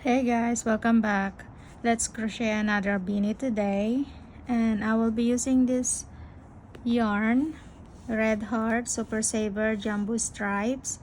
Hey guys, welcome back. Let's crochet another beanie today, and I will be using this yarn, Red Heart Super Saver Jumbo Stripes,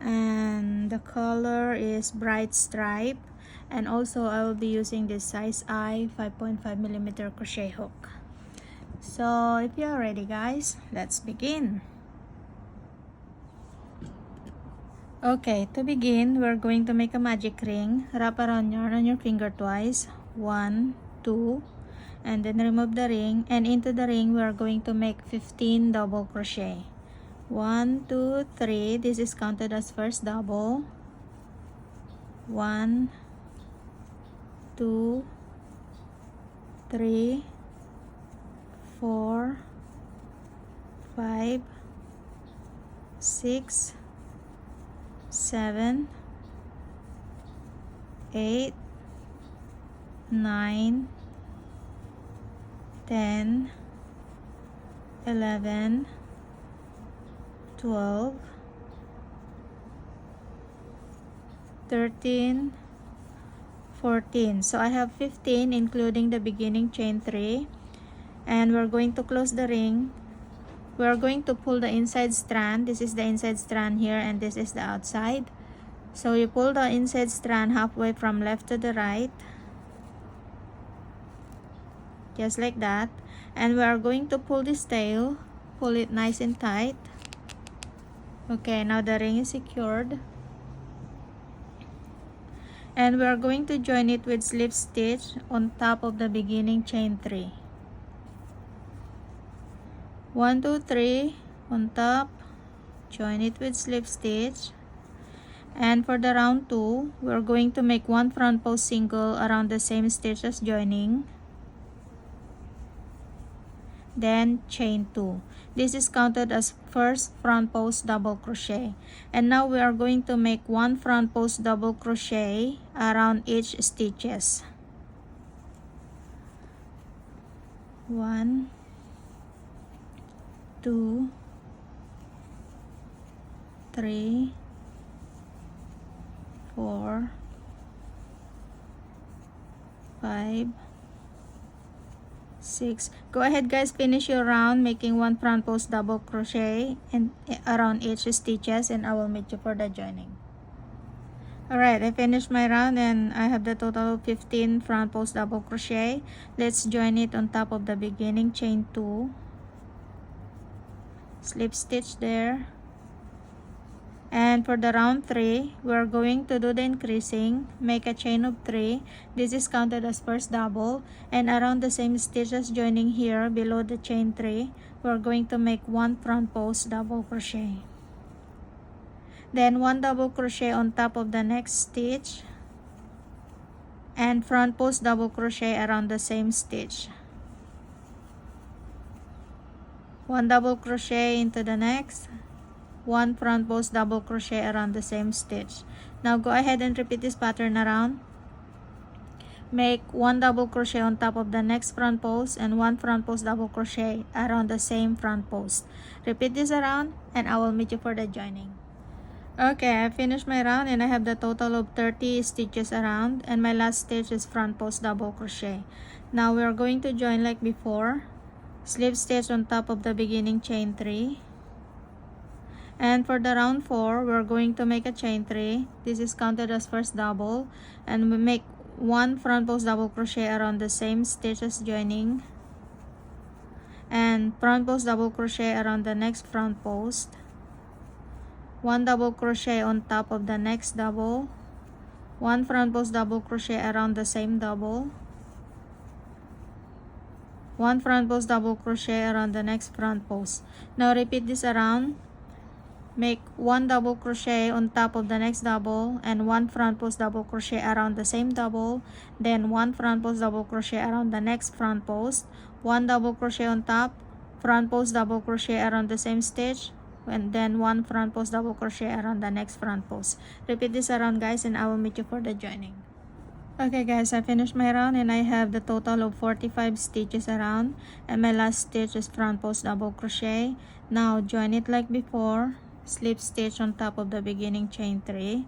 and the color is bright stripe, and also I will be using this size I 5.5mm crochet hook. So if you are ready guys, let's begin. Okay, to begin, we're going to make a magic ring. Wrap around yarn on your finger twice. 1, 2, and then remove the ring. And into the ring, we're going to make 15 double crochet. 1, 2, 3. This is counted as first double. 1, 2, 3, 4, 5, 6, 7, 8, 9, 10, 11, 12, 13, 14. So I have 15 including the beginning chain 3, and we're going to close the ring. We're going to pull the inside strand. This is the inside strand here, and this is the outside. So you pull the inside strand halfway from left to the right, just like that. And we are going to pull this tail, pull it nice and tight. Okay, now the ring is secured, and we are going to join it with slip stitch on top of the beginning chain 3. 1, 2, 3 on top, join it with slip stitch. And for the round 2, we're going to make one front post single around the same stitch as joining, then chain 2. This is counted as first front post double crochet. And now we are going to make one front post double crochet around each stitches. 1, 2, 3, 4, 5, 6. Go ahead guys, finish your round making one front post double crochet and around each stitches, and I will meet you for the joining. Alright, I finished my round and I have the total of 15 front post double crochet. Let's join it on top of the beginning chain 2. Slip stitch there. And for the round 3, we're going to do the increasing, make a chain of 3. This is counted as first double, and around the same stitch as joining here below the chain 3, we're going to make one front post double crochet. Then one double crochet on top of the next stitch, and front post double crochet around the same stitch. One double crochet into the next, one front post double crochet around the same stitch. Now go ahead and repeat this pattern around. Make one double crochet on top of the next front post and one front post double crochet around the same front post. Repeat this around and I will meet you for the joining. Okay, I finished my round and I have the total of 30 stitches around, and my last stitch is front post double crochet. Now we are going to join like before. Slip stitch on top of the beginning chain 3. And for the round 4, we're going to make a chain 3. This is counted as first double, and we make one front post double crochet around the same stitch as joining, and front post double crochet around the next front post, one double crochet on top of the next double, one front post double crochet around the same double, one front post double crochet around the next front post. Now repeat this around. Make one double crochet on top of the next double and one front post double crochet around the same double, then one front post double crochet around the next front post, one double crochet on top, front post double crochet around the same stitch, and then one front post double crochet around the next front post. Repeat this around guys, and I will meet you for the joining. Okay guys, I finished my round and I have the total of 45 stitches around, and my last stitch is front post double crochet. Now join it like before. Slip stitch on top of the beginning chain 3,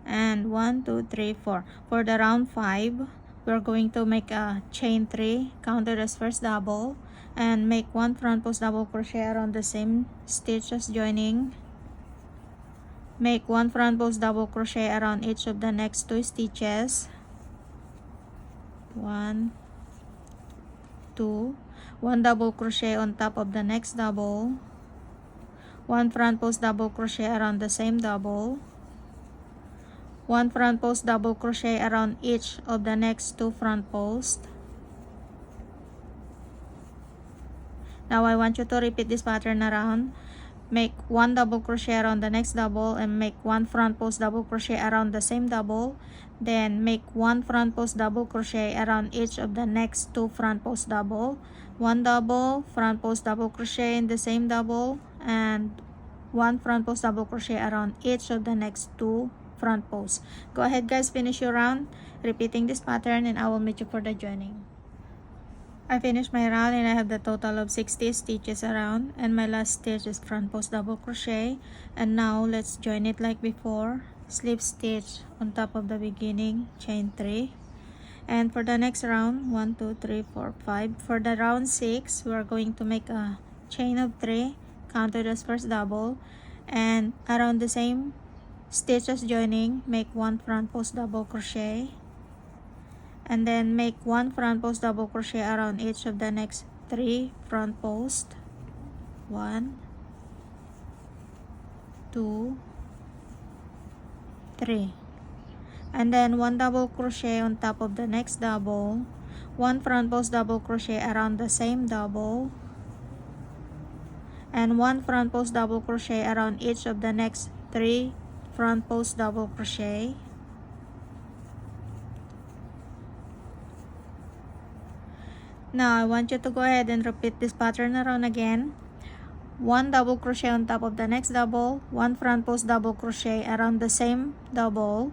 and 1 2 3 4. For the round 5, we're going to make a chain 3, counted as first double, and make 1 front post double crochet around the same stitch as joining. Make 1 front post double crochet around each of the next 2 stitches. 1 2, 1 double crochet on top of the next double, 1 front post double crochet around the same double, 1 front post double crochet around each of the next 2 front posts. Now I want you to repeat this pattern around. Make 1 double crochet around the next double and make 1 front post double crochet around the same double. Then make 1 front post double crochet around each of the next 2 front post double. 1 double front post double crochet in the same double, and 1 front post double crochet around each of the next 2 front posts. Go ahead guys, finish your round repeating this pattern, and I will meet you for the joining. I finished my round and I have the total of 60 stitches around, and my last stitch is front post double crochet. And now let's join it like before. Slip stitch on top of the beginning, chain 3. And for the next round, 1 2 3 4 5. For the round 6, we are going to make a chain of 3, counted as first double, and around the same stitch as joining, make 1 front post double crochet, and then make 1 front post double crochet around each of the next 3 front posts. 1 2 3, and then 1 double crochet on top of the next double, 1 front post double crochet around the same double, and 1 front post double crochet around each of the next 3 front post double crochet. Now I want you to go ahead and repeat this pattern around again. 1 double crochet on top of the next double, 1 front post double crochet around the same double,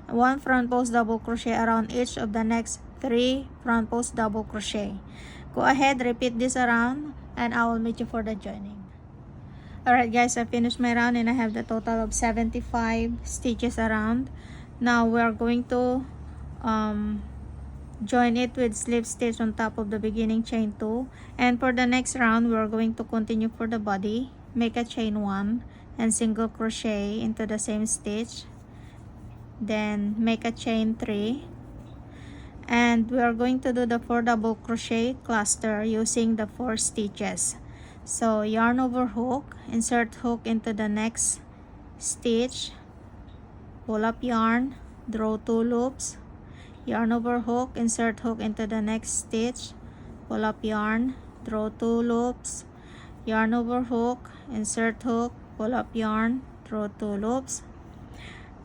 1 front post double crochet around each of the next 3 front post double crochet. Go ahead, repeat this around, and I will meet you for the joining. Alright guys, I finished my round and I have the total of 75 stitches around. Now we are going to join it with slip stitch on top of the beginning chain 2. And for the next round, we are going to continue for the body. Make a chain 1 and single crochet into the same stitch. Then make a chain 3. And we are going to do the 4 double crochet cluster using the 4 stitches. So yarn over hook, insert hook into the next stitch, pull up yarn, draw 2 loops, yarn over hook, insert hook into the next stitch, pull up yarn, draw 2 loops, yarn over hook, insert hook, pull up yarn, draw 2 loops,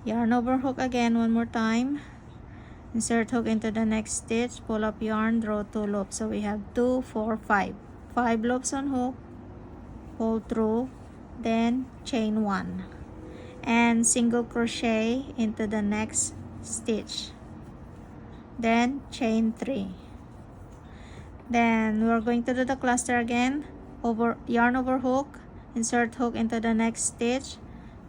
yarn over hook again one more time, insert hook into the next stitch, pull up yarn, draw 2 loops. So we have 2 4 5 loops on hook, pull through, then chain 1 and single crochet into the next stitch, then chain 3. Then we're going to do the cluster again. Yarn over hook, insert hook into the next stitch,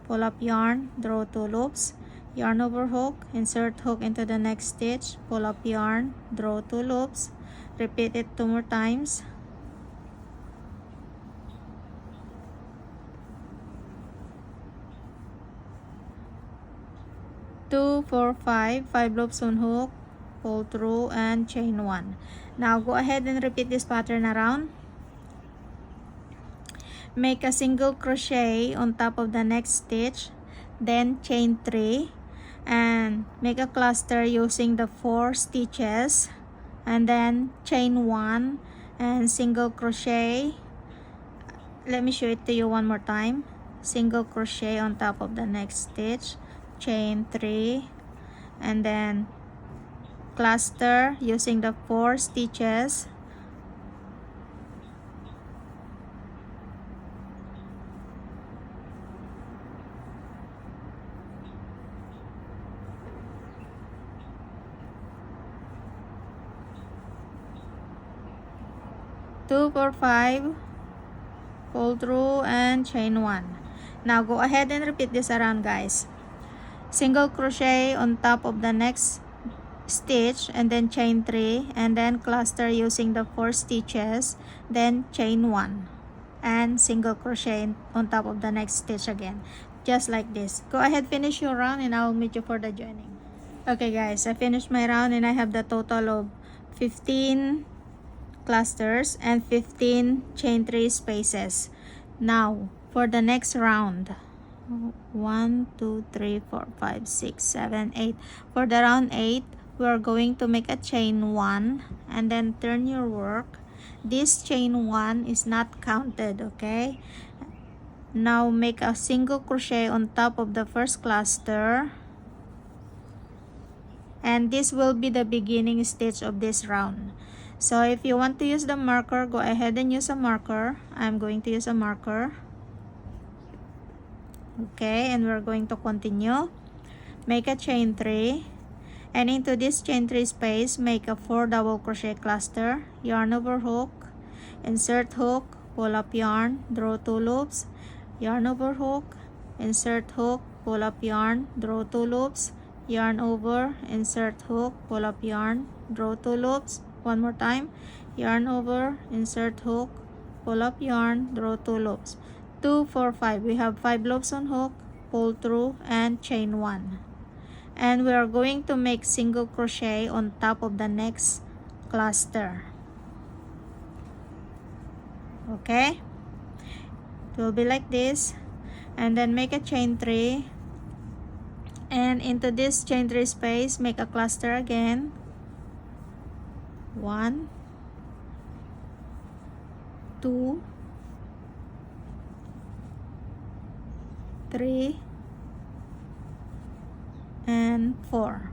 pull up yarn, draw 2 loops, yarn over hook, insert hook into the next stitch, pull up yarn, draw 2 loops. Repeat it 2 more times. Two, 4, 5 loops on hook, pull through, and chain 1. Now go ahead and repeat this pattern around. Make a single crochet on top of the next stitch, then chain 3, and make a cluster using the 4 stitches, and then chain 1 and single crochet. Let me show it to you one more time. Single crochet on top of the next stitch, chain 3, and then cluster using the 4 stitches, two, 4, 5, pull through, and chain 1. Now go ahead and repeat this around guys. single crochet on top of the next stitch, and then chain 3, and then cluster using the 4 stitches, then chain 1 and single crochet on top of the next stitch again, just like this. Go ahead, finish your round, and I will meet you for the joining. Okay guys, I finished my round, and I have the total of 15 clusters and 15 chain 3 spaces. Now for the next round, 1 2 3 4 5 6 7 8. For the round 8, we are going to make a chain 1 and then turn your work. This chain 1 is not counted, okay? Now make a single crochet on top of the first cluster, and this will be the beginning stitch of this round. So if you want to use the marker, go ahead and use a marker. I'm going to use a marker. Okay, and we're going to continue. Make a chain 3, and into this chain 3 space, make a 4 double crochet cluster, yarn over hook, insert hook, pull up yarn, draw 2 loops, yarn over hook, insert hook, pull up yarn, draw 2 loops, yarn over, insert hook, pull up yarn, draw 2 loops. One more time, yarn over, insert hook, pull up yarn, draw 2 loops. 2 4 5. We have 5 loops on hook, pull through, and chain 1. And we are going to make single crochet on top of the next cluster. Okay, it will be like this, and then make a chain 3, and into this chain 3 space, make a cluster again. 1 2 3 and 4.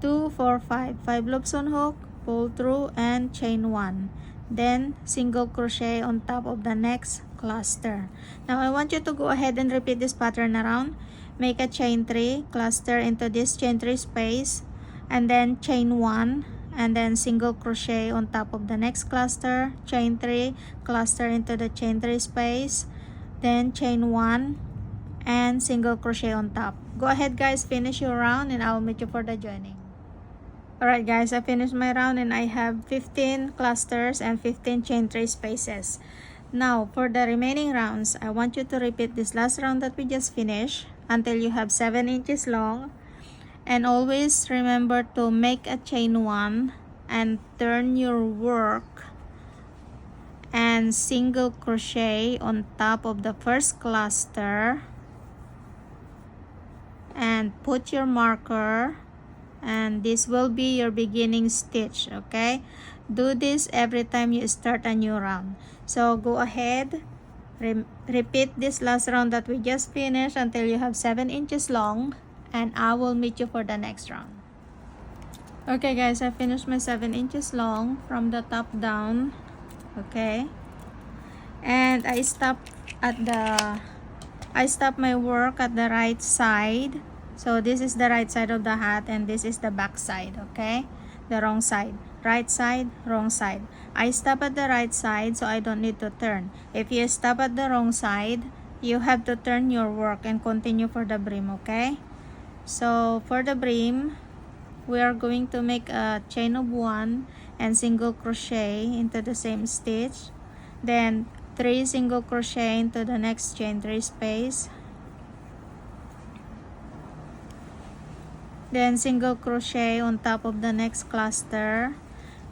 2 4 5. 5 loops on hook, pull through, and chain 1. Then single crochet on top of the next cluster. Now I want you to go ahead and repeat this pattern around. Make a chain 3, cluster into this chain 3 space, and then chain 1, and then single crochet on top of the next cluster, chain 3, cluster into the chain 3 space, then chain 1 and single crochet on top. Go ahead guys, finish your round, and I will meet you for the joining. Alright guys, I finished my round, and I have 15 clusters and 15 chain 3 spaces. Now for the remaining rounds, I want you to repeat this last round that we just finished until you have 7 inches long. And always remember to make a chain 1 and turn your work and single crochet on top of the first cluster, and put your marker, and this will be your beginning stitch. Okay, do this every time you start a new round. So go ahead, repeat this last round that we just finished until you have 7 inches long, and I will meet you for the next round. Okay guys, I finished my 7 inches long from the top down. Okay, and I stopped my work at the right side. So this is the right side of the hat, and this is the back side. Okay, the wrong side. Right side, wrong side. I stop at the right side, so I don't need to turn. If you stop at the wrong side, you have to turn your work and continue for the brim. Okay, so for the brim, we are going to make a chain of 1 and single crochet into the same stitch, then 3 single crochet into the next chain 3 space, then single crochet on top of the next cluster,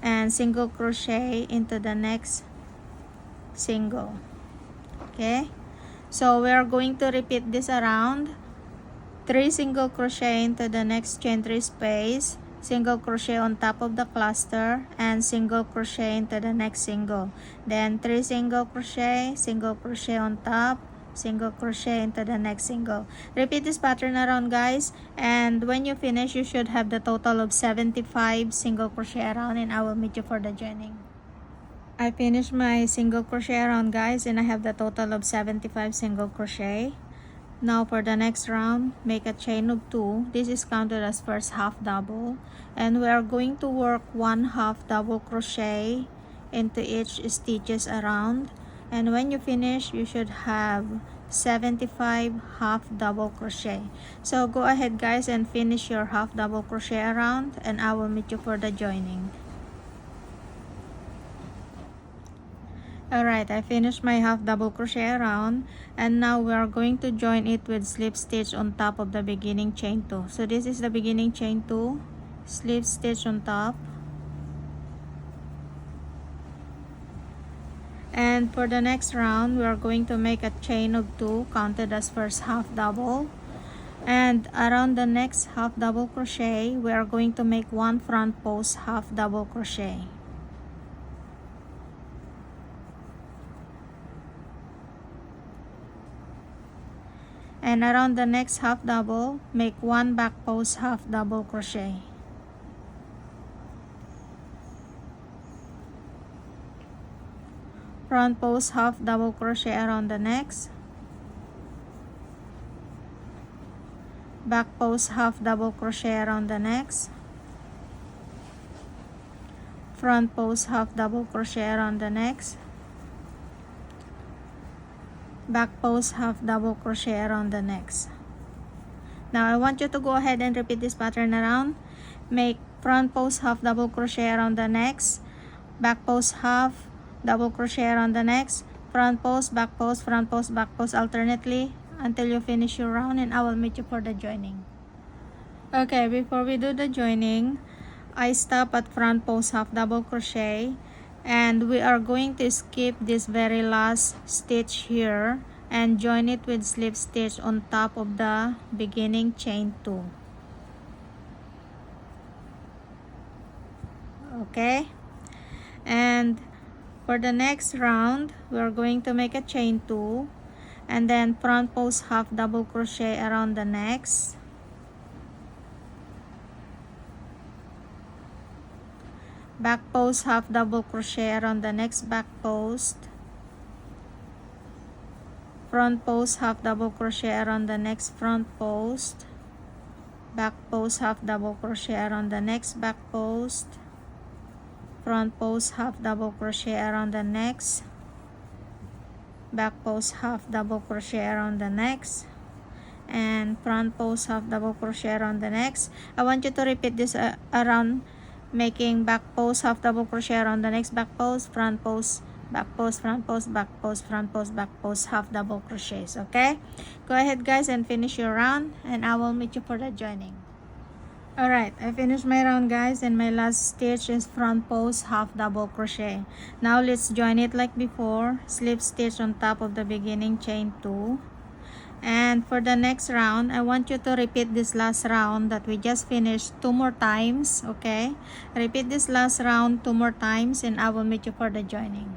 and single crochet into the next single. Okay, so we are going to repeat this around. 3 single crochet into the next chain 3 space, single crochet on top of the cluster, and single crochet into the next single, then 3 single crochet on top, single crochet into the next single. Repeat this pattern around guys, and when you finish, you should have the total of 75 single crochet around, and I will meet you for the joining. I finished my single crochet around guys, and I have the total of 75 single crochet. Now for the next round, make a chain of 2. This is counted as first half double, and we are going to work 1 half double crochet into each stitches around, and when you finish, you should have 75 half double crochet. So go ahead guys and finish your half double crochet around, and I will meet you for the joining. Alright, I finished my half double crochet around, and now we are going to join it with slip stitch on top of the beginning chain 2. So this is the beginning chain 2, slip stitch on top. And for the next round, we are going to make a chain of 2 counted as first half double. And around the next half double crochet, we are going to make one front post half double crochet. And around the next half double, make one back post half double crochet. Front post half double crochet around the next. Back post half double crochet around the next. Front post half double crochet around the next. Back post half double crochet around the next. Now I want you to go ahead and repeat this pattern around. Make front post half double crochet around the next, back post half double crochet around the next, front post, back post, front post, back post alternately until you finish your round, and I will meet you for the joining. Okay, before we do the joining, I stop at front post half double crochet, and we are going to skip this very last stitch here and join it with slip stitch on top of the beginning chain 2. Okay, and for the next round, we are going to make a chain 2 and then front post half double crochet around the next, back post half double crochet around the next back post, front post half double crochet around the next front post, back post half double crochet around the next back post, front post half double crochet around the next, back post half double crochet around the next, and front post half double crochet around the next. I want you to repeat this around, making back post half double crochet around the next back post, front post, back post, front post, back post, front post, back post, half double crochets. Okay, go ahead guys and finish your round, and I will meet you for the joining. Alright, I finished my round guys, and my last stitch is front post half double crochet. Now let's join it like before, slip stitch on top of the beginning chain 2. And for the next round, I want you to repeat this last round that we just finished 2 more times. Okay, repeat this last round 2 more times, and I will meet you for the joining.